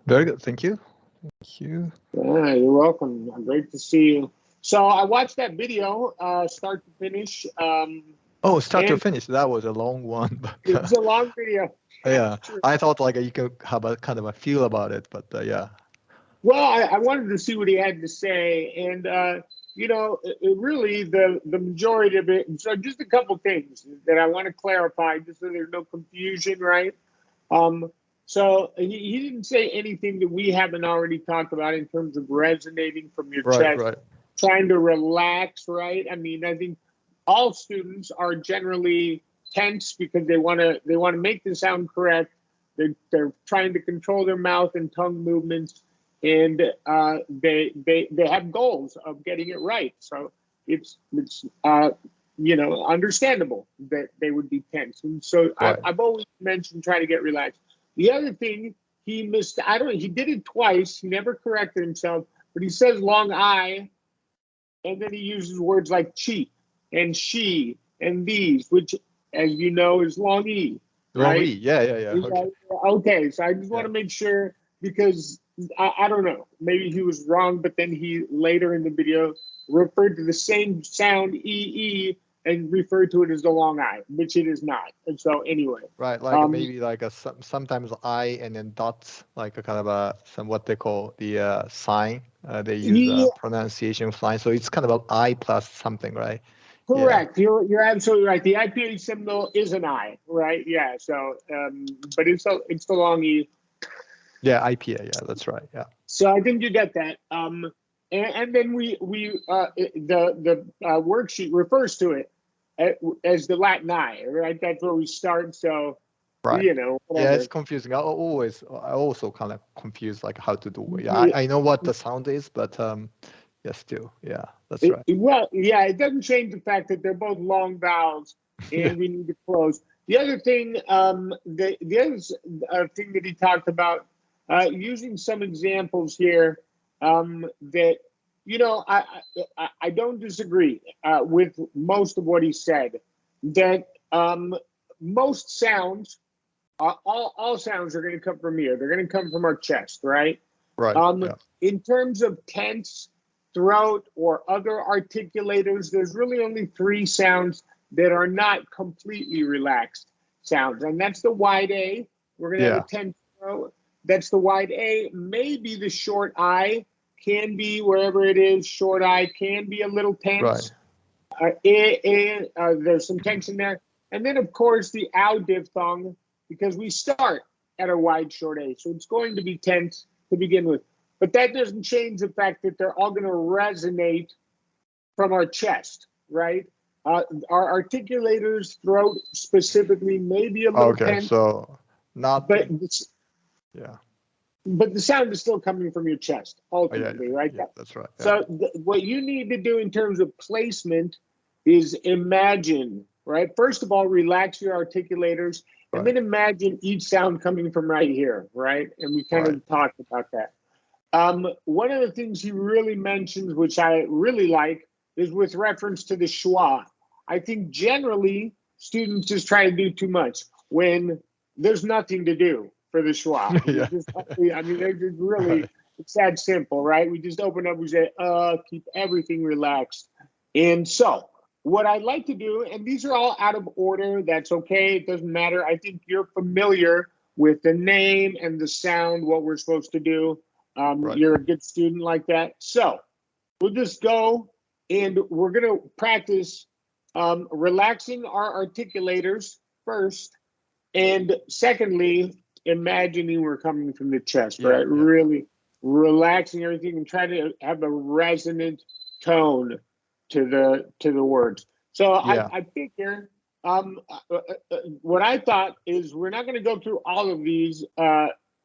Very good. Thank you. Thank you. Yeah, you're welcome. Great to see you. So I watched that video, start to finish, Oh, start to and finish. That was a long one, but it's a long video. yeah, True. I thought like you could have a kind of a feel about it, but yeah. Well, I wanted to see what he had to say, and really the majority of it. So just a couple things that I want to clarify, just so there's no confusion, right? Um, so he didn't say anything that we haven't already talked about in terms of resonating from your Right, chest, right, trying to relax, right? I mean, I think all students are generally tense because they want to make the sound correct. They're trying to control their mouth and tongue movements, and they have goals of getting it right. So it's understandable that they would be tense. And so right. I've always mentioned try to get relaxed. The other thing he missed, I don't. He did it twice. He never corrected himself, but he says long I, and then he uses words like cheap and she and these, which, as you know, is long e, Wrong E. right? Yeah, yeah, yeah. Is Okay. that- Okay, so I just want Yeah. to make sure because I don't know, maybe he was wrong, but then he later in the video referred to the same sound ee and referred to it as the long I, which it is not. And so anyway, Right, like um, maybe like sometimes I and then dots, like a kind of a some what they call the sign. They use a yeah, pronunciation sign, so it's kind of a I plus something, right? Yeah, correct. You're absolutely right. The IPA symbol is an I, right? Yeah. So, but it's the long E. yeah, IPA. Yeah, that's right. Yeah, So I think you get that. And then the worksheet refers to it as the Latin I, right? That's where we start. So right. Yeah, it's whatever. confusing. I also kind of confused like how to do it. Yeah, Yeah, I know what the sound is, but yeah, still, yeah, that's right. well, yeah, it doesn't change the fact that they're both long vowels, Yeah, and we need to close. The other thing, the other thing that he talked about, using some examples here, that I don't disagree with most of what he said. That most sounds, all sounds are going to come from here. They're going to come from our chest, right? right. Um, Yeah, in terms of tense, throat, or other articulators, there's really only three sounds that are not completely relaxed sounds, and that's the wide A. We're going to have a yeah, tense throat. That's the wide A. Maybe the short I can be wherever it is. Short I can be a little right. tense. There's some tension there. And then, of course, the ow diphthong, because we start at a wide short A. So it's going to be tense to begin with. But that doesn't change the fact that they're all going to resonate from our chest, right? Our articulators, throat specifically, may be a little Okay, tense, so not but yeah. but the sound is still coming from your chest Oh, yeah, ultimately, yeah, right? yeah. That's right. Yeah, So what you need to do in terms of placement is imagine, right? First of all, relax your articulators, and right, then imagine each sound coming from right here, right? And we kind right. of talked about that. One of the things he really mentions, which I really like, is with reference to the schwa. I think generally students just try to do too much when there's nothing to do for the schwa. Yeah, I mean, they're just right. really, it's that simple, right? We just open up, we say, keep everything relaxed. And so, what I'd like to do, and these are all out of order, that's okay, it doesn't matter. I think you're familiar with the name and the sound, what we're supposed to do. Right. You're a good student like that. So we'll just go and we're going to practice relaxing our articulators first. And secondly, imagining we're coming from the chest, Yeah, right? yeah, Really relaxing everything and try to have a resonant tone to the words. So yeah. I figure what I thought is we're not going to go through all of these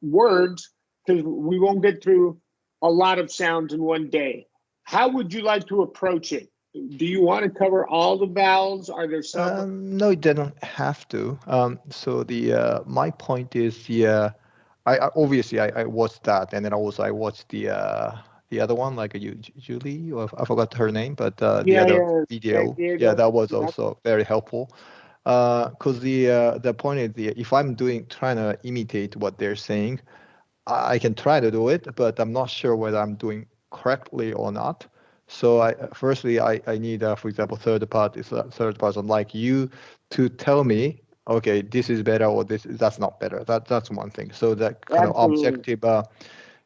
words because we won't get through a lot of sounds in one day. How would you like to approach it? Do you want to cover all the vowels? Are there some? No, it didn't have to. So the my point is I obviously I watched that, and then also I watched the other one, like Julie, or I forgot her name, but the Yeah, other yeah, video, yeah, Diego. that was Yep. also very helpful. Because the point is, if I'm trying to imitate what they're saying, I can try to do it, but I'm not sure whether I'm doing correctly or not. So I need, for example, third person like you to tell me, okay, this is better or that's not better. That's one thing. So that kind of Absolutely. objective,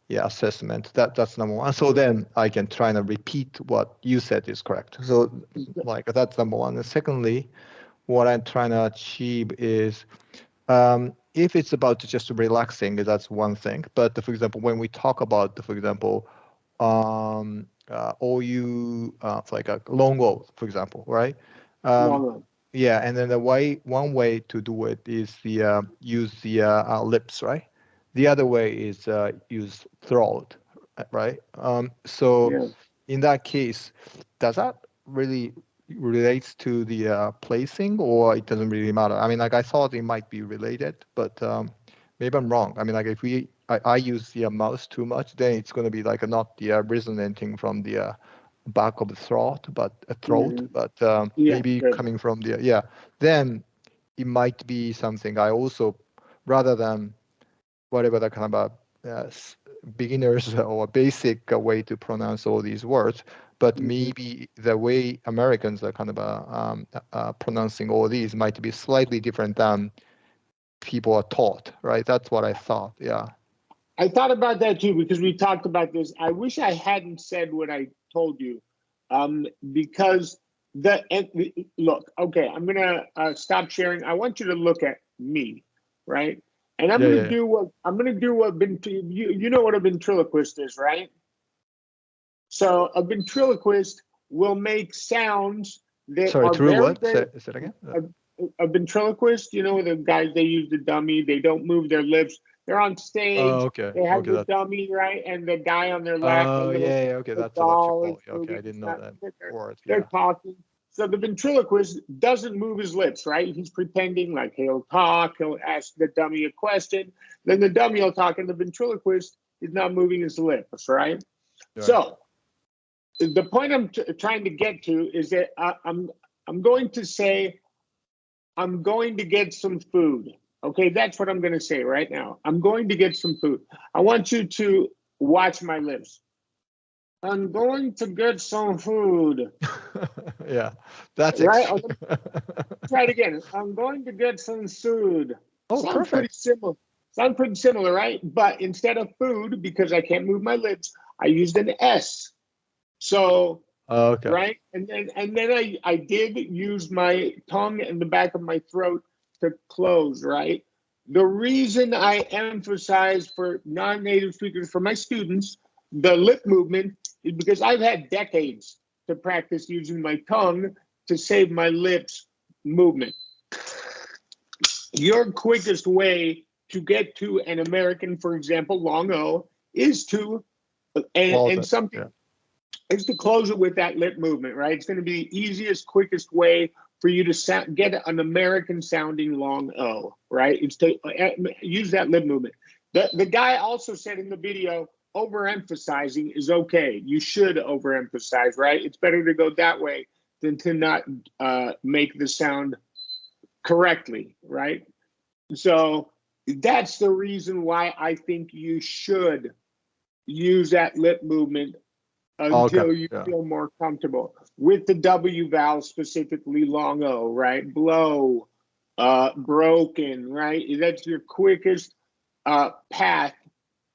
yeah, assessment. That's number one. So then I can try and repeat what you said is correct. So like that's number one. And secondly, what I'm trying to achieve is if it's about just relaxing, that's one thing. But for example, when we talk about, for example, or you like a long O, for example, right? Long Um, run. yeah, and then one way to do it is the use the lips, right? The other way is use throat, right? So Yeah. in that case, does that really relates to the placing, or it doesn't really matter? I mean, like I thought it might be related, but maybe I'm wrong. I mean, like if I use the mouse too much, then it's going to be like not the resonating from the back of the throat, Hmm. but Yeah. maybe Good. coming from the yeah. Then it might be something I also, rather than whatever the kind of beginners or basic way to pronounce all these words, but Hmm. maybe the way Americans are kind of pronouncing all these might be slightly different than people are taught, right? That's what I thought. Yeah. I thought about that too because we talked about this. I wish I hadn't said what I told you, because look. Okay, I'm gonna stop sharing. I want you to look at me, right? And Yeah, yeah, yeah. I'm gonna do what you know what a ventriloquist is, right? So a ventriloquist will make sounds that Sorry, are through very, what? very. Say it again. A, a ventriloquist, you know, the guys they use the dummy, they don't move their lips. They're on Oh, stage, okay. they have Okay, the that. dummy, right? And the guy on their lap, the Oh, little yeah, yeah. Okay, the that's what you doll is call it. Okay, I moving. didn't It's know not, that they're, word. they're Yeah. talking. So the ventriloquist doesn't move his lips, right? He's pretending like he'll talk, he'll ask the dummy a question, then the dummy will talk, and the ventriloquist is not moving his lips, right? Right. So the point I'm trying to get to is that I'm going to say I'm going to get some food. Okay, that's what I'm going to say right now. I'm going to get some food. I want you to watch my lips. I'm going to get some food. Yeah, that's Right? extreme. Try it again. I'm going to get some food. Oh, Sounds pretty perfect. similar. Sounds pretty similar, right? But instead of food, because I can't move my lips, I used an S. So, Okay. right, and then I did use my tongue and the back of my throat to close, right. The reason I emphasize for non-native speakers, for my students, the lip movement is because I've had decades to practice using my tongue to save my lips movement. Your quickest way to get to an American, for example, long O, is to and Closet. Yeah. something is to close it with that lip movement, right? It's going to be the easiest, quickest way for you to get an American sounding long O, right? It's to use that lip movement. The guy also said in the video, overemphasizing is okay. You should overemphasize, right? It's better to go that way than to not make the sound correctly, right? So that's the reason why I think you should use that lip movement Okay. until you Yeah. feel more comfortable with the W vowel, specifically long O, right? Blow, broken, right? That's your quickest path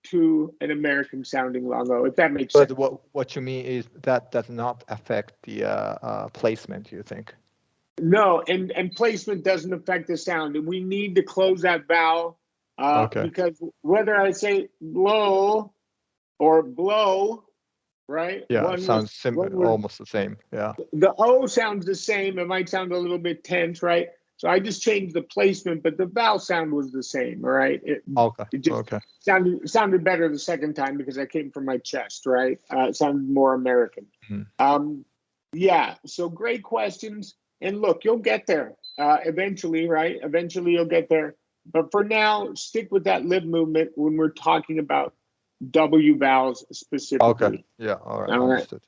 to an American sounding long O, if that makes But sense. what you mean is that does not affect the placement, you think? No, and placement doesn't affect the sound. And we need to close that vowel Okay. because whether I say blow or blow, right? Yeah, it sounds One was almost the same. Yeah. the O sounds the same. It might sound a little bit tense, right? So I just changed the placement, but the vowel sound was the same, all right? Okay. It just Okay. sounded better the second time because I came from my chest, right? It sounded more American. Mhm. Um, yeah, so great questions. And look, you'll get there eventually, right? Eventually you'll get there. But for now, stick with that lip movement when we're talking about W vowels Okay. specifically. Yeah. All right. All right. Understood.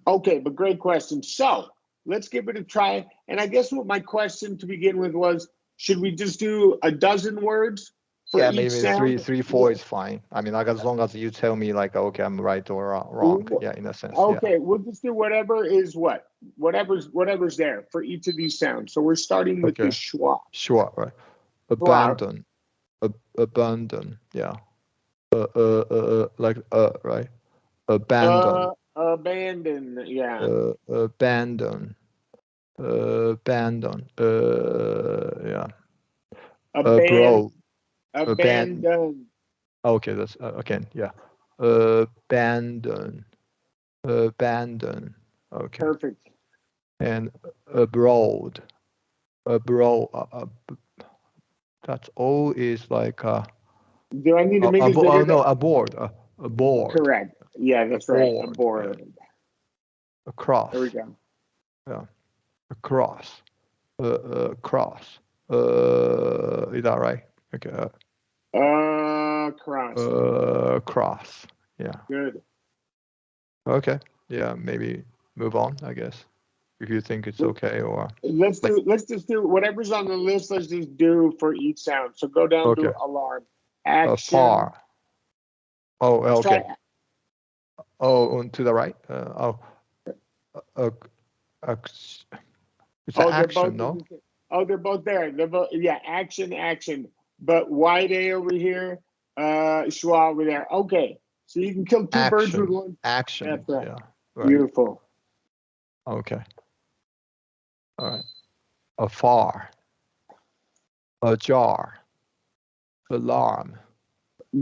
Okay, but great question. So let's give it a try. And I guess what my question to begin with was, should we just do a dozen words for Yeah, each maybe sound. three, four is fine. I mean, like as long as you tell me like, okay, I'm right or wrong. Yeah, in a sense. Yeah. Okay, we'll just do whatever is what? Whatever's there for each of these sounds. So we're starting with the Okay. schwa. Sure. Right. Schwa. Abandon. Abandon. Yeah. Like right. Abandon. Abandon. Yeah. Abandon. Abandon. Yeah. Aban Bro. Abandon. abandon. Okay, that's again. Yeah. Abandon. Abandon. Okay. Perfect. And abroad. Abroad. That's all is like Do I need to make this oh bigger? no, aboard. Aboard. Correct. Yeah, that's right. Board. Yeah. Aboard. There we Across. go. Yeah. Across. Cross. Is that right? Okay. Cross. Cross. Yeah. Good. Okay. Yeah. Maybe move on, I guess. If you think it's okay or like, Let's just do whatever's on the list, let's just do for each sound. So go down to okay. alarm. Action. Far. Oh, Let's try. okay. Oh, on to the right. Uh, uh, it's an Oh, they're both. action, no? Oh, they're both there. They're both. Yeah, action, action. But wide A over here, schwa over there. Okay, so you can kill two birds with Action. one. Action. That's right. Yeah. Right. Beautiful. Okay. All right. Afar. Ajar. Alarm.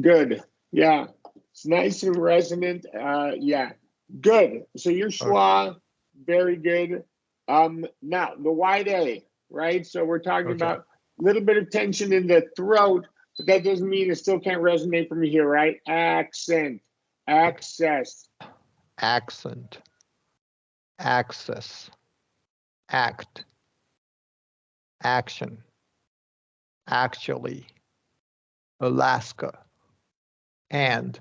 Good. Yeah, it's nice and resonant. Yeah, good. So your Okay. schwa, very good. Now the wide A, right? So we're talking Okay. about a little bit of tension in the throat, but that doesn't mean it still can't resonate from here, right? Accent, access. Accent. Access. Act. Action. Actually. Alaska. And.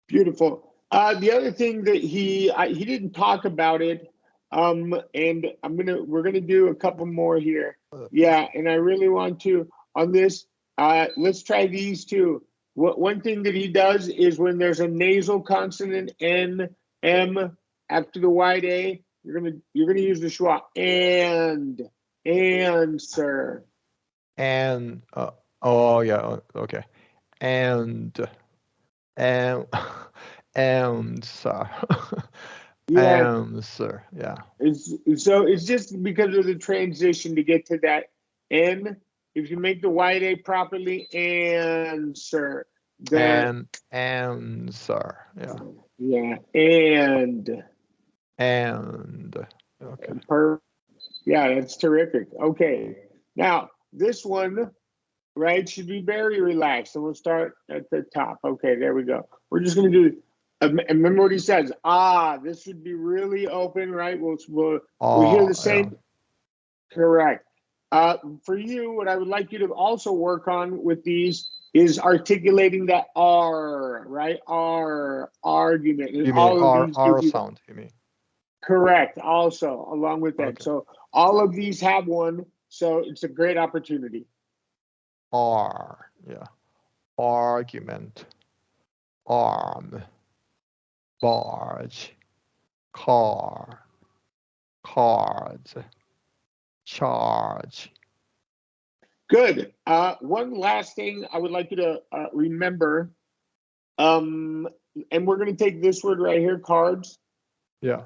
Beautiful. The other thing that he didn't talk about it, and we're gonna do a couple more here. Yeah, and I really want to on this. Let's try these two. One thing that he does is when there's a nasal consonant N M after the wide A, you're gonna use the schwa and sir. And. Oh, yeah. Okay. And. And. Answer. Yeah, Answer. Yeah. it's just because of the transition to get to that N. If you make the wide A properly, answer the And answer. Yeah. yeah and And. Okay. per yeah, that's terrific. Okay, now this one right should be very relaxed, and we'll start at the top. Okay, there we go. We're just gonna do. And remember what he says. This should be really open, right? We'll hear Oh, the yeah. same. Correct. For you, what I would like you to also work on with these is articulating that R, right? R, argument. And You mean all of these give R you sound, you mean? correct also, along with that. Okay. So all of these have one. So it's a great opportunity. R. Yeah. Argument. Arm. Barge. Car. Cards. Charge. Good. One last thing I would like you to remember, and we're going to take this word right here, cards. Yeah.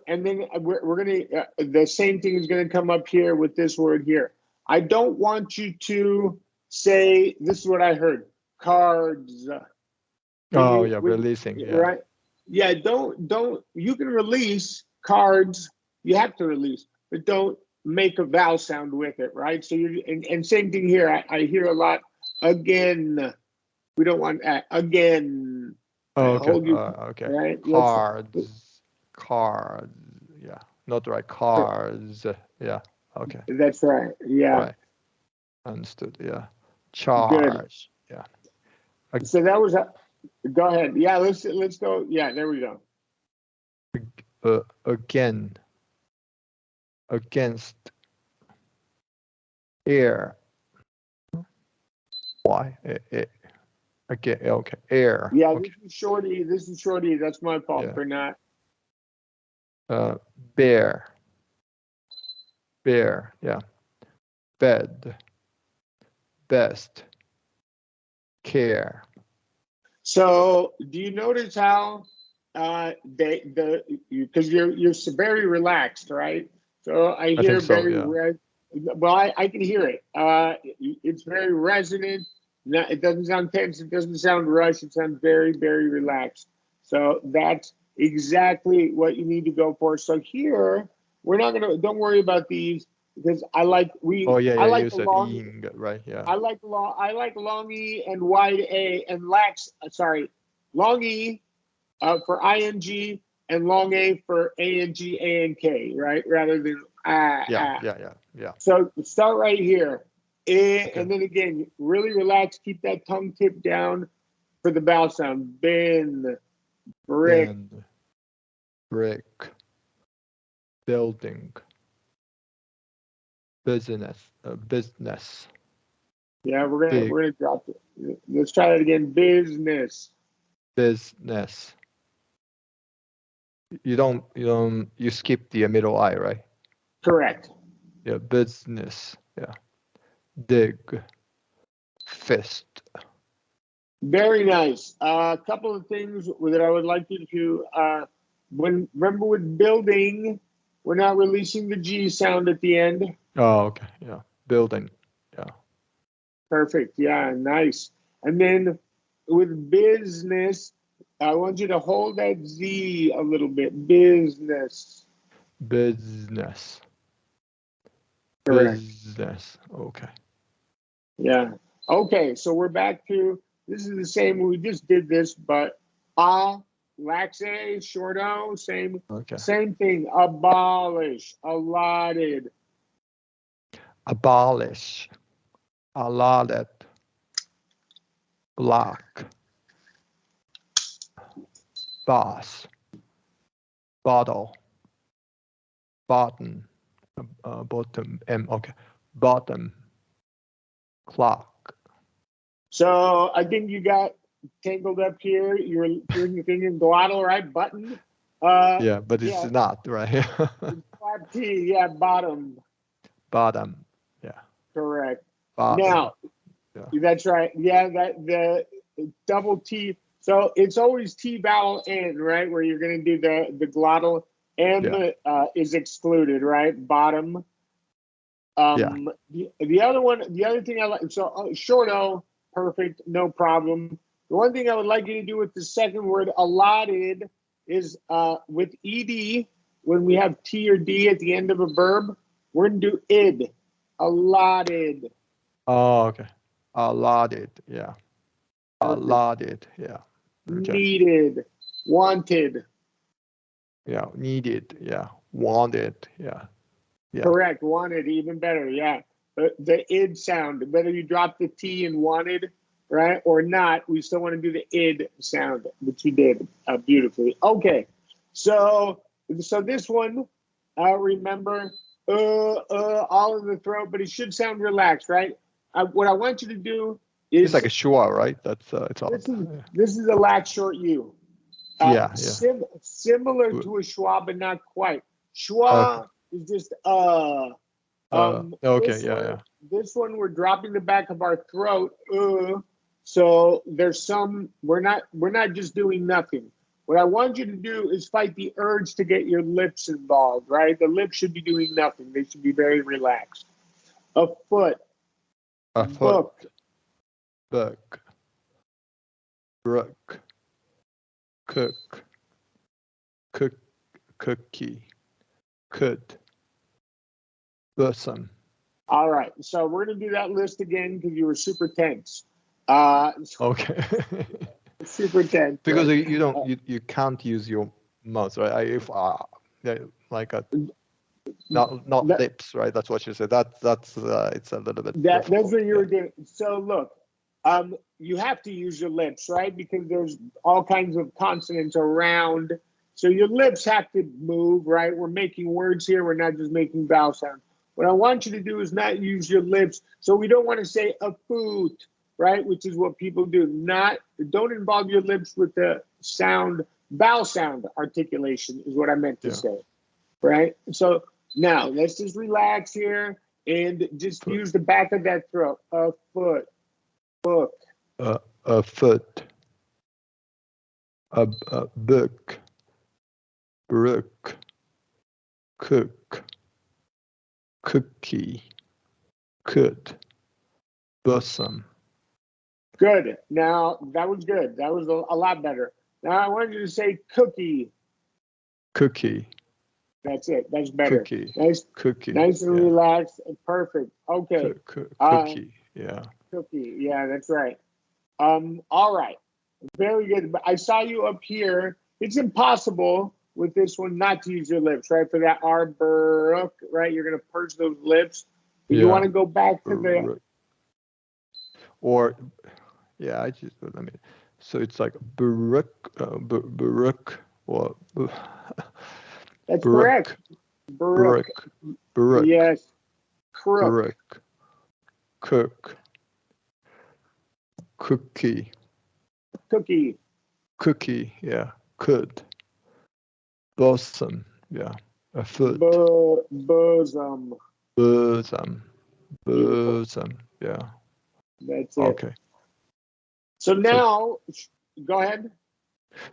And then we're going to the same thing is going to come up here with this word here. I don't want you to say this is what I heard, cards. Oh, yeah. Releasing. Yeah. Right? Yeah. Don't. You can release cards. You have to release, but don't make a vowel sound with it, right? So and same thing here. I hear a lot again. We don't want that again. Oh, I okay. hold you Okay. right. Cards. Cards. Yeah. Not right. Cars. Yeah. Okay. That's right. Yeah. Right. Understood. Yeah. Good. Charge. Yeah. So that was. Go ahead. Yeah. Let's go. Yeah. There we go. Again. Against. Air. Y. Okay. Okay. Air. Yeah, Okay. this is shorty. This is shorty. That's my fault Yeah. for not. Bear. Bear. Yeah. Bed. Best. Care. So, do you notice how because you're very relaxed, right? So I I think hear so. very Yeah. well. I can hear it. It's very resonant. It doesn't sound tense. It doesn't sound rushed. It sounds very relaxed. So that's exactly what you need to go for. So here we're not gonna. Don't worry about these because Oh yeah, I yeah. like You the said long. ing, right? Yeah. I like long E and wide A and lax. Sorry, long E for ing and long A for ANG, right? Rather than Yeah. Yeah. Yeah. Yeah. So start right here. Okay. And then again, really relax. Keep that tongue tip down for the vowel sound. Bin, brick. Bend. Brick. Building. Business. Business. Yeah, Big. we're gonna drop it. Let's try that again. Business. Business. You skip the middle I, right? Correct. Yeah. Business. Yeah. Dig. Fist. Very nice. A couple of things that I would like you to remember with building, we're not releasing the G sound at the end. Oh, okay. Yeah. Building. Yeah. Perfect. Yeah, nice. And then with business, I want you to hold that Z a little bit. Business. Business. Correct. Business. Okay. Yeah. Okay, so we're back to this is the same. We just did this, but laxe, short O, Okay. same thing. Abolish, allotted. Abolish. Allotted. Block. Boss. Bottle. Bottom. Bottom. Okay. Bottom. Clock. So I think you got tangled up here. You're thinking glottal, right? Button. Yeah, but it's Yeah, not, right? flap T. Yeah, bottom. Bottom. Yeah. Correct. Bottom. Now, Yeah. that's right. Yeah, that the double T. So it's always T vowel N, right? Where you're going to do the glottal. M Yeah. is excluded, right? Bottom. Yeah. The other one, the other thing I like, so short O, perfect, no problem. The one thing I would like you to do with the second word, allotted, is with ed, when we have T or D at the end of a verb, we're going to do id, allotted. Oh, okay. Allotted. Yeah. Perfect. Allotted. Yeah. Okay. Needed, wanted. Yeah. Needed. Yeah. Wanted. Yeah. Yeah. Correct. Wanted, even better. Yeah. The id sound, whether you drop the T in wanted, right, or not, we still want to do the id sound, which you did beautifully. Okay. So, this one, remember, all in the throat, but it should sound relaxed, right? What I want you to do It's like is a Shua, right? That's it's all. this is a lax short U. Yeah. Yeah. Similar Good. to a schwa, but not quite. Okay. Schwa is just Okay. Yeah. Yeah. this one we're dropping the back of our throat. So there's some we're not just doing nothing. What I want you to do is fight the urge to get your lips involved, right? The lips should be doing nothing. They should be very relaxed. A foot, A foot. book, Book. Brook. Cook. Cook. Cookie. Could. Bosom. all right, so we're going to do that list again because you were super tense. Okay. Super tense, Because right? you don't you can't use your mouth, right? If yeah, like a not That, lips, right? That's what you said. That's it's a little bit that's difficult. what you Yeah. were doing. So look, you have to use your lips, right? Because there's all kinds of consonants around. So your lips have to move, right? We're making words here. We're not just making vowel sounds. What I want you to do is not use your lips. So we don't want to say a foot, right? Which is what people do. Don't involve your lips with the sound, vowel sound articulation is what I meant to say, right? So now let's just relax here and just Foot. use the back of that throat. A foot, book. A foot. A book. Brook. Cook. Cookie. Could. Bosom. Good. Now that was good. That was a lot better. Now I want you to say cookie. Cookie. That's it. That's better. Cookie. Nice, Cookie. nice and relaxed. Perfect. Okay. Cookie. Yeah. Cookie. Yeah, that's right. All right. Very good. But I saw you up here. It's impossible with this one not to use your lips, right? For that arbor, right? You're gonna purge those lips. But you want to go back to the or yeah, I just let me. So it's like Baruch, or That's Baruch, correct. Baruch. Baruch, Yes. Crook. Baruch, cook, cookie, Cookie. cookie, yeah, could, bosom, yeah, a foot, Bosom. bosom, Beautiful. bosom, yeah. That's it. Okay. So now, go ahead.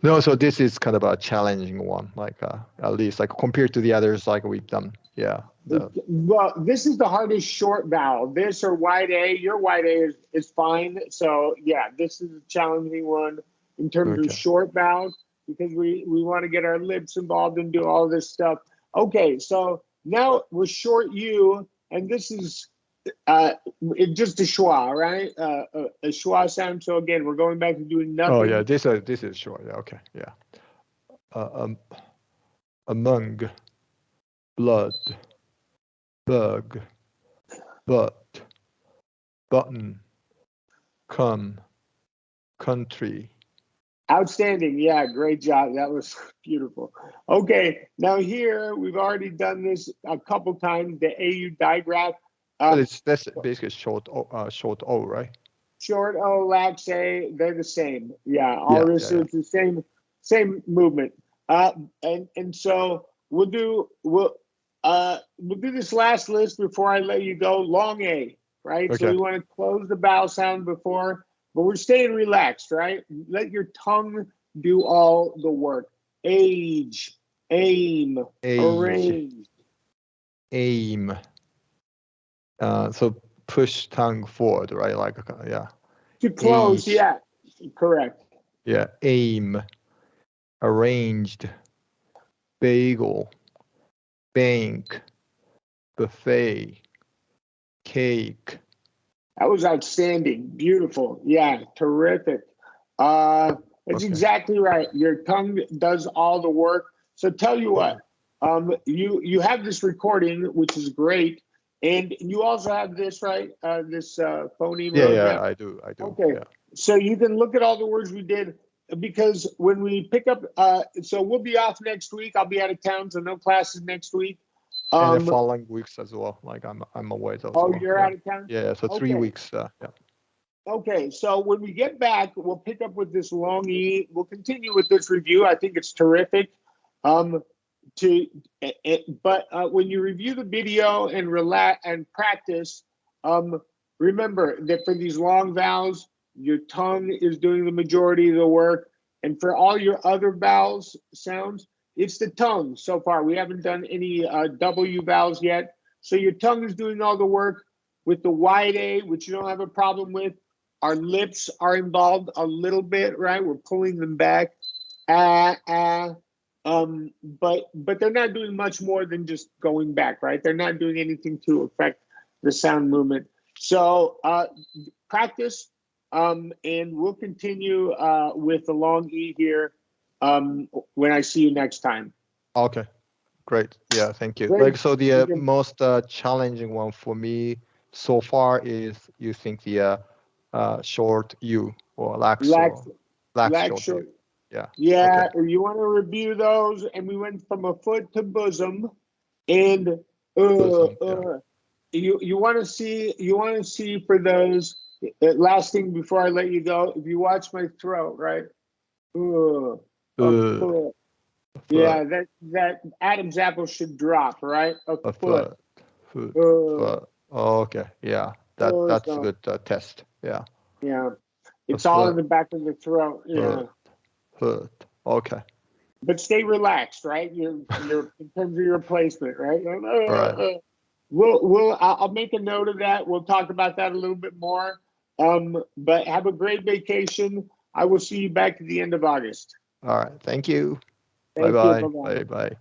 No, so this is kind of a challenging one, like at least like compared to the others, like we've done. Yeah. Well, this is the hardest short vowel. This or wide A. Your wide A is fine. So yeah, this is a challenging one in terms of short vowels because we want to get our lips involved and do all this stuff. Okay, so now we're short U, and this is just a schwa, right? A schwa sound. So again, we're going back to doing nothing. Oh yeah, this is short. Yeah, okay, yeah. Among, blood, bug, butt, button, come, country. Outstanding. Yeah, great job. That was beautiful. Okay, now here we've already done this a couple times. The AU digraph. But that's basically short O, right? Short O, lax A, they're the same. Yeah, all this is the same movement. And so we'll do this last list before I let you go. Long A, right? Okay. So we want to close the vowel sound before, but we're staying relaxed, right? Let your tongue do all the work. Age, aim, arrange. Aim. So push tongue forward, right? Like, yeah. To close, yeah, correct. Yeah, aim, arranged, bagel, bank, buffet, cake. That was outstanding. Beautiful. Yeah, terrific. That's exactly right. Your tongue does all the work. So tell you what, you have this recording, which is great. And you also have this, right? This phoneme roadmap. Yeah, I do. Okay. Yeah. So you can look at all the words we did because when we pick up, so we'll be off next week. I'll be out of town, so no classes next week. And the following weeks as well. Like I'm away as well. Oh, you're out of town? Yeah, so 3 weeks. Yeah. Okay, so when we get back, we'll pick up with this long E. We'll continue with this review. I think it's terrific. But when you review the video and relax and practice, remember that for these long vowels, your tongue is doing the majority of the work, and for all your other vowels sounds, it's the tongue. So far, we haven't done any W vowels yet. So your tongue is doing all the work. With the wide A, which you don't have a problem with, our lips are involved a little bit, right? We're pulling them back. But they're not doing much more than just going back, right? They're not doing anything to affect the sound movement. So practice, and we'll continue with the long E here when I see you next time. Okay, great. Yeah, thank you. Great. Like, so the most challenging one for me so far is, you think, the short U or lax short U. Yeah. Yeah, okay. You want to review those, and we went from a foot to bosom, and bosom, you want to see for those Last thing before I let you go, if you watch my throat, right? Ugh, a Uh, foot. foot, Yeah, that Adam's apple should drop, right? A a foot. foot, foot, Uh, foot. Oh, okay, yeah, that's a so, good test. Yeah, yeah, a it's all in foot, the back of the throat. Yeah, foot, foot. Okay, but stay relaxed, right? You're in terms of your placement, right? all right, I'll make a note of that. We'll talk about that a little bit more. But have a great vacation. I will see you back at the end of August. all right. Thank you. Bye Thank you. bye. Bye bye. Bye bye.